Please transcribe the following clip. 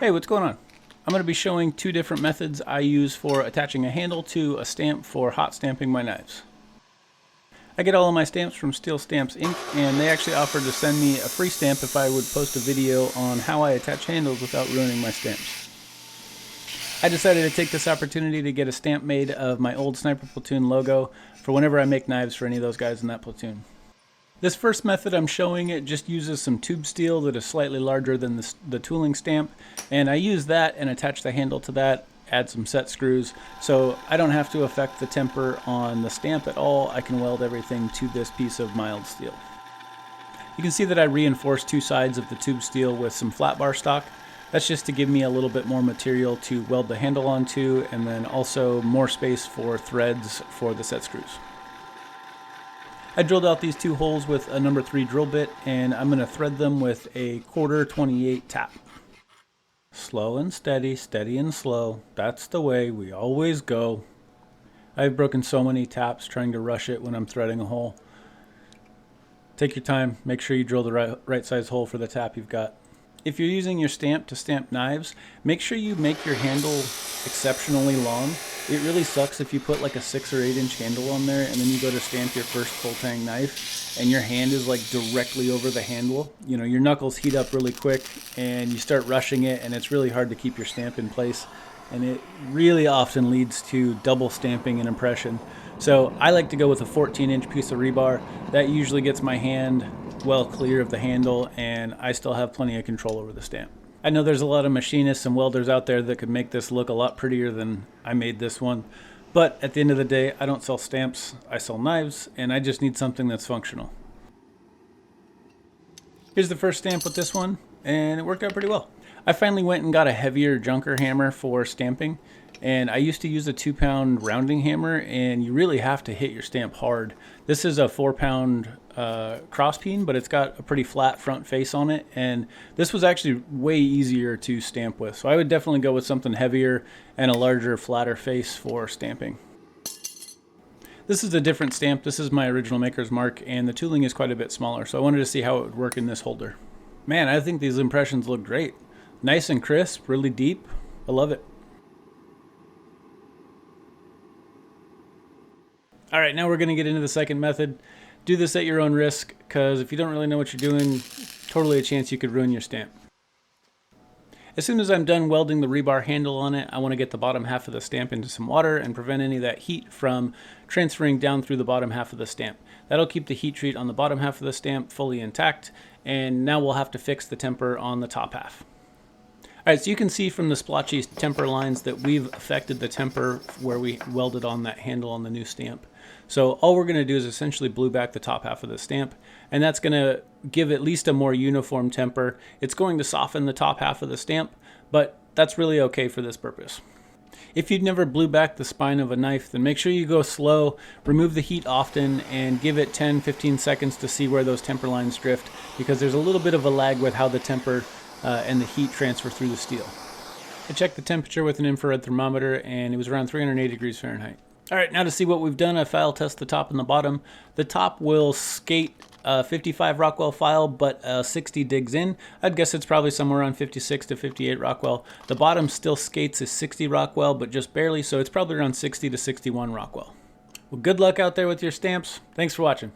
Hey, what's going on? I'm going to be showing two different methods I use for attaching a handle to a stamp for hot stamping my knives. I get all of my stamps from Steel Stamps Inc. and they actually offered to send me a free stamp if I would post a video on how I attach handles without ruining my stamps. I decided to take this opportunity to get a stamp made of my old Sniper Platoon logo for whenever I make knives for any of those guys in that platoon. This first method I'm showing, it just uses some tube steel that is slightly larger than the tooling stamp, and I use that and attach the handle to that, add some set screws, so I don't have to affect the temper on the stamp at all. I can weld everything to this piece of mild steel. You can see that I reinforced two sides of the tube steel with some flat bar stock. That's just to give me a little bit more material to weld the handle onto, and then also more space for threads for the set screws. I drilled out these two holes with a number 3 drill bit, and I'm going to thread them with a 1/4 28 tap. Slow and steady, steady and slow. That's the way we always go. I've broken so many taps trying to rush it when I'm threading a hole. Take your time, make sure you drill the right size hole for the tap you've got. If you're using your stamp to stamp knives, make sure you make your handle exceptionally long. It really sucks if you put like a 6 or 8 inch handle on there and then you go to stamp your first full tang knife and your hand is like directly over the handle. You know, your knuckles heat up really quick and you start rushing it, and it's really hard to keep your stamp in place, and it really often leads to double stamping and impression. So I like to go with a 14-inch piece of rebar. That usually gets my hand well clear of the handle, and I still have plenty of control over the stamp. I know there's a lot of machinists and welders out there that could make this look a lot prettier than I made this one, but at the end of the day, I don't sell stamps, I sell knives, and I just need something that's functional. Here's the first stamp with this one, and it worked out pretty well. I finally went and got a heavier junker hammer for stamping, and I used to use a 2-pound rounding hammer, and you really have to hit your stamp hard. This is a 4-pound cross peen, but it's got a pretty flat front face on it, and this was actually way easier to stamp with. So I would definitely go with something heavier and a larger, flatter face for stamping. This is a different stamp. This is my original maker's mark, and the tooling is quite a bit smaller, so I wanted to see how it would work in this holder. Man, I think these impressions look great. Nice and crisp, really deep. I love it. All right, now we're going to get into the second method. Do this at your own risk, because if you don't really know what you're doing, totally a chance you could ruin your stamp. As soon as I'm done welding the rebar handle on it, I want to get the bottom half of the stamp into some water and prevent any of that heat from transferring down through the bottom half of the stamp. That'll keep the heat treat on the bottom half of the stamp fully intact, and now we'll have to fix the temper on the top half. Alright, so you can see from the splotchy temper lines that we've affected the temper where we welded on that handle on the new stamp. So all we're going to do is essentially glue back the top half of the stamp, and that's going to give at least a more uniform temper. It's going to soften the top half of the stamp, but that's really okay for this purpose. If you've never blew back the spine of a knife, then make sure you go slow, remove the heat often, and give it 10-15 seconds to see where those temper lines drift, because there's a little bit of a lag with how the temper and the heat transfer through the steel. I checked the temperature with an infrared thermometer, and it was around 380 degrees Fahrenheit. Alright, now to see what we've done, I file test the top and the bottom. The top will skate a 55 Rockwell file, but 60 digs in. I'd guess it's probably somewhere around 56 to 58 Rockwell. The bottom still skates a 60 Rockwell, but just barely, so it's probably around 60 to 61 Rockwell. Well, good luck out there with your stamps. Thanks for watching.